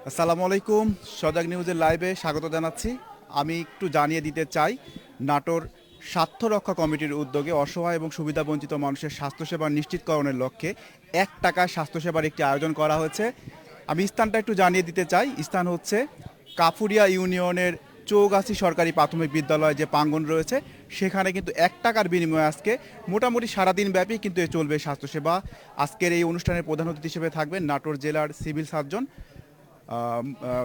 আসসালামু আলাইকুম। সজাগ নিউজের লাইভে স্বাগত জানাচ্ছি। আমি একটু জানিয়ে দিতে চাই, নাটোর স্বাস্থ্য রক্ষা কমিটির উদ্যোগে অসহায় এবং সুবিধাবঞ্চিত মানুষের স্বাস্থ্যসেবা নিশ্চিতকরণের লক্ষ্যে 1 টাকায় স্বাস্থ্যসেবার একটি আয়োজন করা হয়েছে। আমি স্থানটা একটু জানিয়ে দিতে চাই। স্থান হচ্ছে কাফুরিয়া ইউনিয়নের চৌগাছি সরকারি প্রাথমিক বিদ্যালয় যে প্রাঙ্গণ রয়েছে, সেখানে কিন্তু 1 টাকার বিনিময়ে আজকে মোটামুটি সারাদিন ব্যাপী কিন্তু চলবে স্বাস্থ্যসেবা। আজকের এই অনুষ্ঠানের প্রধান অতিথি হিসেবে থাকবেন নাটোর জেলার সিভিল সার্জন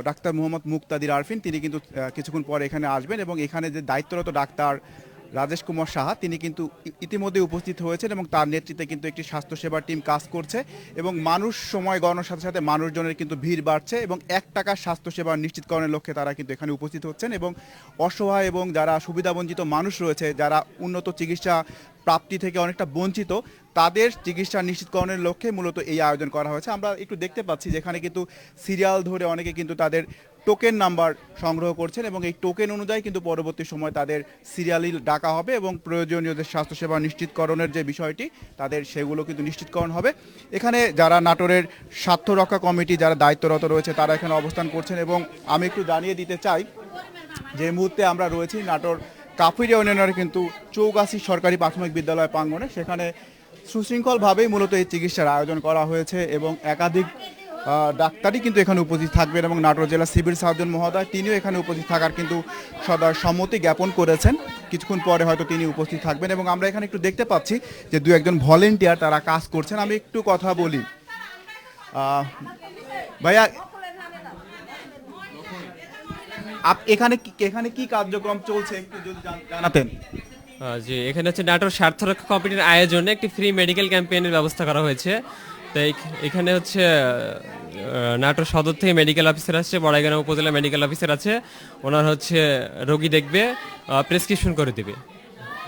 ডাক্তার মোহাম্মদ মুক্তাদির আরফিন। তিনি কিন্তু কিছুক্ষণ পরে এখানে আসবেন এবং এখানে যে দায়িত্বরত ডাক্তার রাজেশ কুমার সাহা, তিনি কিন্তু ইতিমধ্যে উপস্থিত হয়েছেন এবং তার নেতৃত্বে কিন্তু একটি স্বাস্থ্যসেবা টিম কাজ করছে এবং মানুষ সময় গণনার সাথে সাথে মানুষজনের কিন্তু ভিড় বাড়ছে এবং 1 টাকার স্বাস্থ্যসেবা নিশ্চিতকরণের লক্ষ্যে তারা কিন্তু এখানে উপস্থিত হচ্ছেন এবং অসহায় এবং যারা সুবিধাবঞ্চিত মানুষ রয়েছে, যারা উন্নত চিকিৎসা প্রাপ্তি থেকে অনেকটা বঞ্চিত, তাদের চিকিৎসা নিশ্চিতকরণের লক্ষ্যে মূলত এই আয়োজন করা হয়েছে। আমরা একটু দেখতে পাচ্ছি যেখানে কিন্তু সিরিয়াল ধরে অনেকে কিন্তু তাদের টোকেন নাম্বার সংগ্রহ করছেন এবং এই টোকেন অনুযায়ী কিন্তু পরবর্তী সময় তাদের সিরিয়ালি ডাকা হবে এবং প্রয়োজনীয় যে স্বাস্থ্যসেবা নিশ্চিতকরণের যে বিষয়টি তাদের সেগুলো কিন্তু নিশ্চিতকরণ হবে। এখানে যারা নাটোরের স্বাস্থ্য রক্ষা কমিটি যারা দায়িত্বরত রয়েছে তারা এখানে অবস্থান করছেন এবং আমি একটু জানিয়ে দিতে চাই যে মুহূর্তে আমরা রয়েছি নাটোর কাফুরিয়া ইউনিয়নের কিন্তু চৌগাছি সরকারি প্রাথমিক বিদ্যালয় প্রাঙ্গণে। সেখানে সুশৃঙ্খলভাবেই মূলত এই চিকিৎসার আয়োজন করা হয়েছে এবং একাধিক ডাক্তারই কিন্তু এখানে উপস্থিত থাকবেন এবং নাটোর জেলা সিভিল সার্জন মহোদয় তিনিও এখানে উপস্থিত থাকার কিন্তু সদা সম্মতি জ্ঞাপন করেছেন। কিছুক্ষণ পরে হয়তো তিনি উপস্থিত থাকবেন এবং আমরা এখানে একটু দেখতে পাচ্ছি যে দু একজন ভলেন্টিয়ার তারা কাজ করছেন। আমি একটু কথা বলি। ভাইয়া, এখানে এখানে কি কার্যক্রম চলছে একটু যদি জানাতেন। জি, এখানে হচ্ছে নাটোর স্বার্থ রক্ষা কমিটির আয়োজনে একটি ফ্রি মেডিকেল ক্যাম্পেইনের ব্যবস্থা করা হয়েছে। তো এখানে হচ্ছে নাটোর সদর থেকে মেডিকেল অফিসার আছে, বড়াইগ্রাম উপজেলা মেডিকেল অফিসার আছে, ওনার হচ্ছে রোগী দেখবে, প্রেসক্রিপশন করে দিবে।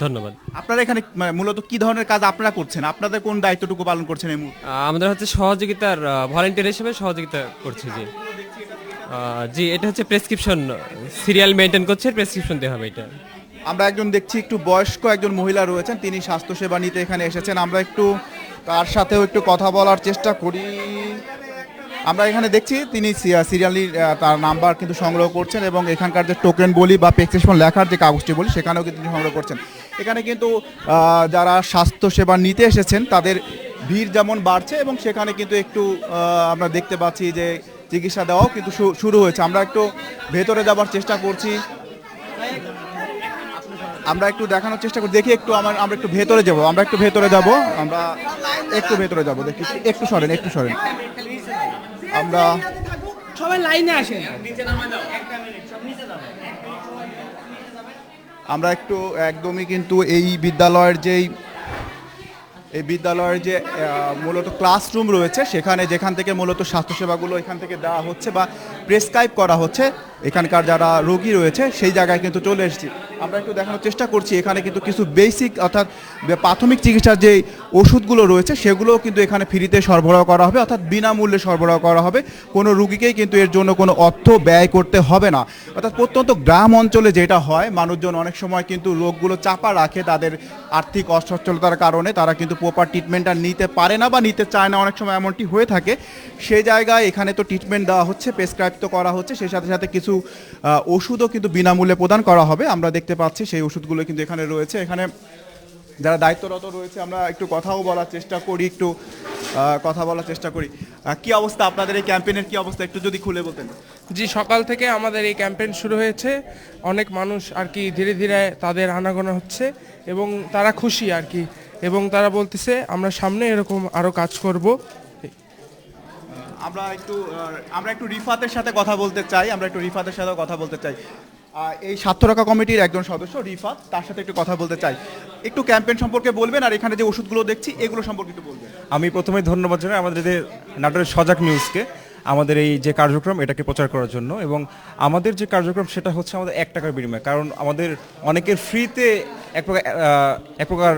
ধন্যবাদ। আপনারা এখানে মূলত কি ধরনের কাজ আপনারা করছেন, আপনাদের কোন দায়িত্বটুকু পালন করছেন এই মুহূর্তে? আমাদের হচ্ছে সহযোগিতার ভলান্টিয়ার হিসেবে সহযোগিতা করছি। জি জি, এটা হচ্ছে প্রেসক্রিপশন, সিরিয়াল মেনটেন করছে, প্রেসক্রিপশন দেওয়া হবে এটা। আমরা একজন দেখছি একটু বয়স্ক একজন মহিলা রয়েছেন, তিনি স্বাস্থ্যসেবা নিতে এখানে এসেছেন। আমরা একটু তার সাথেও একটু কথা বলার চেষ্টা করি। আমরা এখানে দেখছি তিনি সিরিয়ালি তার নাম্বার কিন্তু সংগ্রহ করছেন এবং এখানকার যে টোকেন বলি বা প্রেসক্রিপশন লেখার যে কাগজটি বলি সেখানেও কিন্তু তিনি সংগ্রহ করছেন। এখানে কিন্তু যারা স্বাস্থ্যসেবা নিতে এসেছেন তাদের ভিড় যেমন বাড়ছে এবং সেখানে কিন্তু একটু আমরা দেখতে পাচ্ছি যে চিকিৎসা দেওয়াও কিন্তু শুরু হয়েছে। আমরা একটু ভেতরে যাবার চেষ্টা করছি, আমরা একটু দেখানোর চেষ্টা করি, দেখি একটু আমরা একটু ভেতরে যাব, আমরা একটু ভেতরে যাব, আমরা একটু ভেতরে যাব, দেখি একটু সরেন, একটু সরেন। আমরা সবাই লাইনে আসেন। আমরা একটু একদমই কিন্তু এই বিদ্যালয়ের যে মূলত ক্লাসরুম রয়েছে সেখানে যেখান থেকে মূলত স্বাস্থ্যসেবাগুলো এখান থেকে দেওয়া হচ্ছে বা প্রেসক্রাইব করা হচ্ছে, এখানকার যারা রোগী রয়েছে সেই জায়গায় কিন্তু চলে এসেছি। আমরা একটু দেখানোর চেষ্টা করছি এখানে কিন্তু কিছু বেসিক অর্থাৎ প্রাথমিক চিকিৎসার যে ওষুধগুলো রয়েছে সেগুলোও কিন্তু এখানে ফ্রিতে সরবরাহ করা হবে, অর্থাৎ বিনামূল্যে সরবরাহ করা হবে। কোনো রুগীকেই কিন্তু এর জন্য কোনো অর্থ ব্যয় করতে হবে না। অর্থাৎ প্রত্যন্ত গ্রাম অঞ্চলে যেটা হয়, মানুষজন অনেক সময় কিন্তু রোগগুলো চাপা রাখে, তাদের আর্থিক অসচ্ছলতার কারণে তারা কিন্তু প্রপার ট্রিটমেন্টটা নিতে পারে না বা নিতে চায় না, অনেক সময় এমনটি হয়ে থাকে। সেই জায়গায় এখানে তো ট্রিটমেন্ট দেওয়া হচ্ছে, প্রেসক্রাইব তো করা হচ্ছে, সেই সাথে সাথে কিছু ওষুধও কিন্তু বিনামূল্যে প্রদান করা হবে। আমরা দেখতে পাচ্ছি সেই ওষুধগুলো কিন্তু এখানে রয়েছে। এখানে যারা দায়িত্বরত রয়েছে আমরা একটু কথাও বলার চেষ্টা করি, একটু কথা বলার চেষ্টা করি। কি অবস্থা আপনাদের এই ক্যাম্পেইনের, কি অবস্থা একটু যদি খুলে বলতেন। জি, সকাল থেকে আমাদের এই ক্যাম্পেইন শুরু হয়েছে। অনেক মানুষ আর কি ধীরে ধীরে তাদের আনাগোনা হচ্ছে এবং তারা খুশি আর কি, এবং তারা বলতেছে আমরা সামনে এরকম আরো কাজ করব। আমরা একটু রিফাতের সাথে কথা বলতে চাই, এই স্বাস্থ্য রক্ষা কমিটির একজন সদস্য রিফাত, তার সাথে একটু কথা বলতে চাই। একটু ক্যাম্পেইন সম্পর্কে বলবেন আর এখানে যে ওষুধগুলো দেখছি এগুলো সম্পর্কে একটু বলবেন। আমি প্রথমে ধন্যবাদ জানাই আমাদের নাটোরের সজাগ নিউজকে আমাদের এই যে কার্যক্রম এটাকে প্রচার করার জন্য। এবং আমাদের যে কার্যক্রম সেটা হচ্ছে আমাদের 1 টাকার বিনিময়ে, কারণ আমাদের অনেকের ফ্রিতে এক প্রকার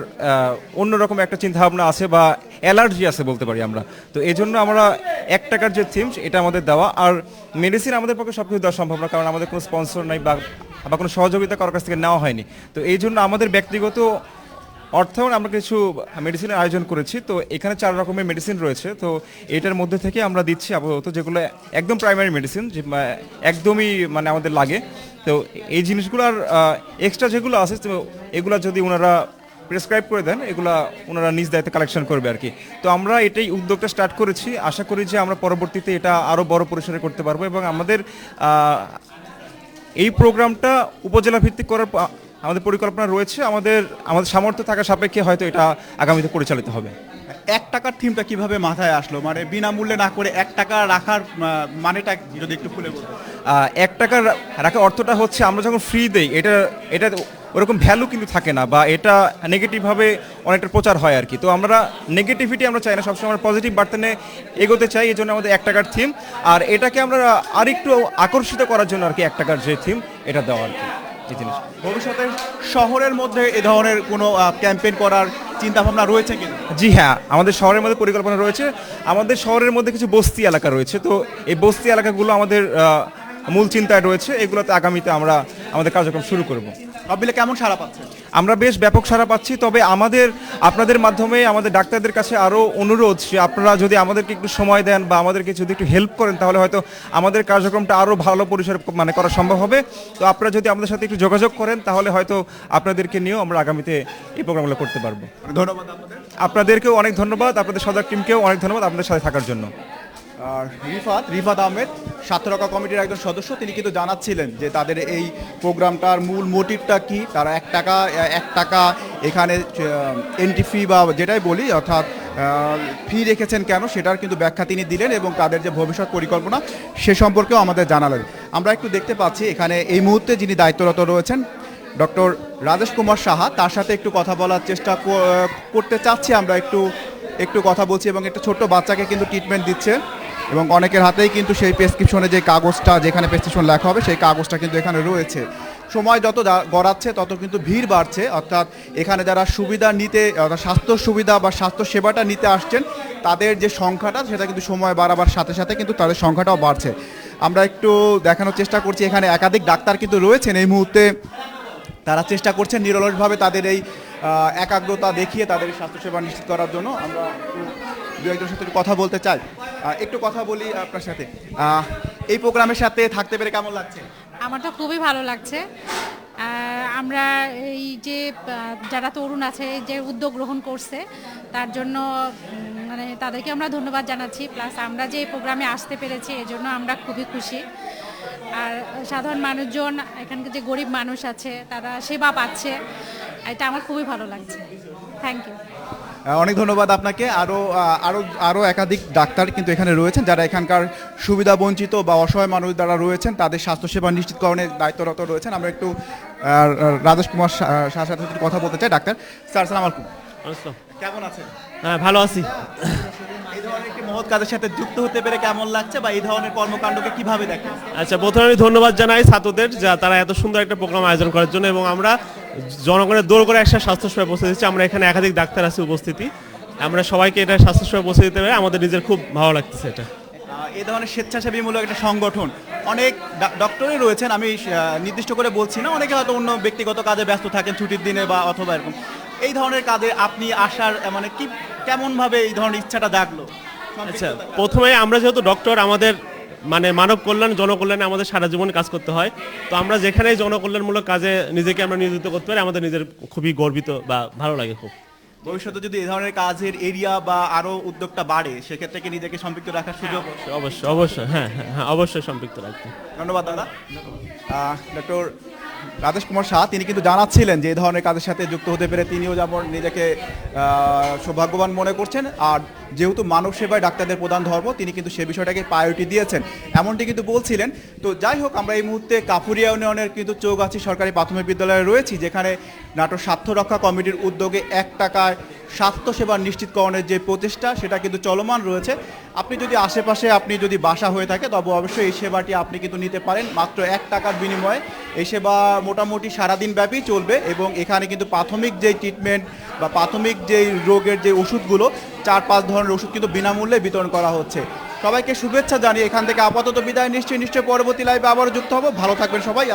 অন্যরকম একটা চিন্তাভাবনা আছে বা অ্যালার্জি আছে বলতে পারি আমরা। তো এই জন্য আমরা 1 টাকার যে থিম এটা আমাদের দেওয়া। আর মেডিসিন আমাদের পক্ষে সব কিছু দেওয়া সম্ভব না, কারণ আমাদের কোনো স্পন্সর নাই বা কোনো সহযোগিতা কারোর কাছ থেকে নেওয়া হয়নি। তো এই জন্য আমাদের ব্যক্তিগত অর্থায়ন আমরা কিছু মেডিসিনের আয়োজন করেছি। তো এখানে 4 রকমের মেডিসিন রয়েছে। তো এটার মধ্যে থেকে আমরা দিচ্ছি আপাতত যেগুলো একদম প্রাইমারি মেডিসিন, যে একদমই মানে আমাদের লাগে। তো এই জিনিসগুলো আর এক্সট্রা যেগুলো আছে তো এগুলো যদি ওনারা প্রেসক্রাইব করে দেন এগুলা ওনারা নিজ দায়িত্বে কালেকশন করবে আর কি। তো আমরা এটাই উদ্যোগটা স্টার্ট করেছি, আশা করি যে আমরা পরবর্তীতে এটা আরও বড় পরিসরে করতে পারবো এবং আমাদের এই প্রোগ্রামটা উপজেলা ভিত্তিক করার আমাদের পরিকল্পনা রয়েছে। আমাদের সামর্থ্য থাকা সাপেক্ষে হয়তো এটা আগামীতে পরিচালিত হবে। 1 টাকার থিমটা কিভাবে মাথায় আসলো, মানে বিনামূল্যে না করে 1 টাকা রাখার মানেটা যদি একটু খুলে বলুন। 1 টাকার রাখার অর্থটা হচ্ছে আমরা যখন ফ্রি দেই এটা ওরকম ভ্যালু কিন্তু থাকে না, বা এটা নেগেটিভভাবে অনেকটা প্রচার হয় আর কি। তো আমরা নেগেটিভিটি আমরা চাই না, সবসময় আমরা পজিটিভ বার্তা নিয়ে এগোতে চাই। এই জন্য আমাদের 1 টাকার থিম, আর এটাকে আমরা আরেকটু আকর্ষিত করার জন্য আর কি 1 টাকার যে থিম এটা দেওয়া আর কি এই জিনিস। ভবিষ্যতে শহরের মধ্যে এ ধরনের কোনো ক্যাম্পেইন করার চিন্তা ভাবনা রয়েছে কিনা? জি হ্যাঁ, আমাদের শহরের মধ্যে পরিকল্পনা রয়েছে। আমাদের শহরের মধ্যে কিছু বস্তি এলাকা রয়েছে। তো এই বস্তি এলাকাগুলো আমাদের মূল চিন্তায় রয়েছে। এগুলোতে আগামীতে আমরা আমাদের কার্যক্রম শুরু করব। সব মিলে কেমন সাড়া পাচ্ছে? আমরা বেশ ব্যাপক সাড়া পাচ্ছি। তবে আপনাদের মাধ্যমে আমাদের ডাক্তারদের কাছে আরও অনুরোধ, যে আপনারা যদি আমাদেরকে একটু সময় দেন বা আমাদেরকে যদি একটু হেল্প করেন তাহলে হয়তো আমাদের কার্যক্রমটা আরও ভালো পরিসরে মানে করা সম্ভব হবে। তো আপনারা যদি আমাদের সাথে একটু যোগাযোগ করেন তাহলে হয়তো আপনাদেরকে নিয়েও আমরা আগামীতে এই প্রোগ্রামগুলো করতে পারবো। ধন্যবাদ আপনাদের। আপনাদেরকেও অনেক ধন্যবাদ, আপনাদের সজাগ টিমকেও অনেক ধন্যবাদ আপনাদের সাথে থাকার জন্য। আর রিফাত আহমেদ স্বাস্থ্যরক্ষা কমিটির একজন সদস্য, তিনি কিন্তু জানাচ্ছিলেন যে তাদের এই প্রোগ্রামটার মূল মোটিভটা কি। তারা 1 টাকা এখানে এন্ট্রি ফি বা যেটাই বলি অর্থাৎ ফি রেখেছেন কেন সেটার কিন্তু ব্যাখ্যা তিনি দিলেন এবং তাদের যে ভবিষ্যৎ পরিকল্পনা সে সম্পর্কেও আমাদের জানালেন। আমরা একটু দেখতে পাচ্ছি এখানে এই মুহূর্তে যিনি দায়িত্বরত রয়েছেন ডক্টর রাজেশ কুমার সাহা, তার সাথে একটু কথা বলার চেষ্টা করতে চাচ্ছি। আমরা একটু কথা বলছি এবং একটা ছোট্ট বাচ্চাকে কিন্তু ট্রিটমেন্ট দিচ্ছে এবং অনেকের হাতেই কিন্তু সেই প্রেসক্রিপশনে যে কাগজটা, যেখানে প্রেসক্রিপশন লেখা হবে সেই কাগজটা কিন্তু এখানে রয়েছে। সময় যত গড়াচ্ছে তত কিন্তু ভিড় বাড়ছে, অর্থাৎ এখানে যারা সুবিধা নিতে অর্থাৎ স্বাস্থ্য সুবিধা বা স্বাস্থ্য সেবাটা নিতে আসছেন তাদের যে সংখ্যাটা সেটা কিন্তু সময় বাড়াবার সাথে সাথে কিন্তু তাদের সংখ্যাটাও বাড়ছে। আমরা একটু দেখানোর চেষ্টা করছি, এখানে একাধিক ডাক্তার কিন্তু রয়েছেন এই মুহূর্তে। তারা চেষ্টা করছেন নিরলসভাবে তাদের এই একাগ্রতা দেখিয়ে তাদের স্বাস্থ্যসেবা নিশ্চিত করার জন্য। আমরা দু একজনের সাথে কথা বলতে চাই। একটু কথা বলি আপনার সাথে। এই প্রোগ্রামের সাথে থাকতে পেরে কেমন লাগছে? আমার তো খুবই ভালো লাগছে। আমরা এই যে যারা তরুণ আছে যে উদ্যোগ গ্রহণ করছে তার জন্য মানে তাদেরকে আমরা ধন্যবাদ জানাচ্ছি। প্লাস আমরা যে প্রোগ্রামে আসতে পেরেছি এজন্য আমরা খুবই খুশি। আর সাধারণ মানুষজন, এখানকার যে গরিব মানুষ আছে তারা সেবা পাচ্ছে, এটা আমার খুবই ভালো লাগছে। Thank you. অনেক ধন্যবাদ আপনাকে। আরও একাধিক ডাক্তার কিন্তু এখানে রয়েছেন যারা এখানকার সুবিধা বঞ্চিত বা অসহায় মানুষ যারা রয়েছেন তাদের স্বাস্থ্যসেবা নিশ্চিতকরণে দায়িত্বরত রয়েছেন। আমরা একটু রাজেশ কুমার সাহার সাথে একটু কথা বলতে চাই। ডাক্তার স্যার, আসসালামু আলাইকুম। কেমন আছেন? হ্যাঁ, ভালো আছি। এই ধরনের একটি মহৎ কাজের সাথে যুক্ত হতে পেরে কেমন লাগছে বা এই ধরনের কর্মকাণ্ডকে কিভাবে দেখেন? আচ্ছা, প্রথমে আমি ধন্যবাদ জানাই ছাত্রদের, যা তারা এত সুন্দর একটা প্রোগ্রাম আয়োজন করার জন্য, এবং আমরা জনগণের দৌড় করে একটা স্বাস্থ্যসেবা পৌঁছে দিচ্ছি। আমরা এখানে একাধিক ডাক্তার আছে উপস্থিতি, আমরা সবাইকে এটা স্বাস্থ্যসেবা পৌঁছে দিতে পারে আমাদের নিজের খুব ভালো লাগতেছে। এটা এই ধরনের স্বেচ্ছাসেবীমূলক একটা সংগঠন, অনেক ডক্টরই রয়েছেন, আমি নির্দিষ্ট করে বলছি না, অনেকে হয়তো অন্য ব্যক্তিগত কাজে ব্যস্ত থাকেন ছুটির দিনে বা অথবা এরকম। এই ধরনের কাজে আপনি আসার মানে কি কেমনভাবে এই ধরনের ইচ্ছাটা জাগলো? আচ্ছা, প্রথমে আমরা যেহেতু ডক্টর, আমাদের মানে মানব কল্যাণ জনকল্যাণে আমাদের সারা জীবন কাজ করতে হয়। তো আমরা যেখানেই জনকল্যাণমূলক কাজে নিজেকে আমরা নিয়োজিত করতে পারি আমাদের নিজের খুবই গর্বিত বা ভালো লাগে খুব। ভবিষ্যতে যদি এই ধরনের কাজের এরিয়া বা আরো উদ্যোগটা বাড়ে সেক্ষেত্রে কি নিজেকে সম্পৃক্ত রাখার সুযোগ? অবশ্যই অবশ্যই, হ্যাঁ হ্যাঁ হ্যাঁ, অবশ্যই সম্পৃক্ত রাখবেন। ধন্যবাদ দাদা। ডক্টর রাজেশ কুমার শাহ তিনি কিন্তু জানাচ্ছিলেন যে এই ধরনের কাজের সাথে যুক্ত হতে পেরে তিনিও যেমন নিজেকে সৌভাগ্যবান মনে করছেন, আর যেহেতু মানব সেবায় ডাক্তারদের প্রধান ধর্ম তিনি কিন্তু সে বিষয়টাকে প্রায়োরিটি দিয়েছেন এমনটি কিন্তু বলছিলেন। তো যাই হোক, আমরা এই মুহূর্তে কাফুরিয়া ইউনিয়নের কিন্তু চৌগাছি সরকারি প্রাথমিক বিদ্যালয়ে রয়েছি, যেখানে নাটোর স্বাস্থ্য রক্ষা কমিটির উদ্যোগে 1 টাকায় স্বাস্থ্যসেবা নিশ্চিতকরণের যে প্রচেষ্টা সেটা কিন্তু চলমান রয়েছে। আপনি যদি আশেপাশে আপনি যদি বাসা হয়ে থাকে তবে অবশ্যই এই সেবাটি আপনি কিন্তু নিতে পারেন মাত্র 1 টাকার বিনিময়ে। এই সেবা মোটামুটি সারাদিন ব্যাপী চলবে এবং এখানে কিন্তু প্রাথমিক যে ট্রিটমেন্ট বা প্রাথমিক যে রোগের যে ওষুধগুলো 4-5 ধরনের ওষুধ কিন্তু বিনামূল্যে বিতরণ করা হচ্ছে। সবাইকে শুভেচ্ছা জানিয়ে এখান থেকে আপাতত বিদায় নিশ্চয়ই পরবর্তী লাইভে আবারও যুক্ত হব। ভালো থাকবেন সবাই।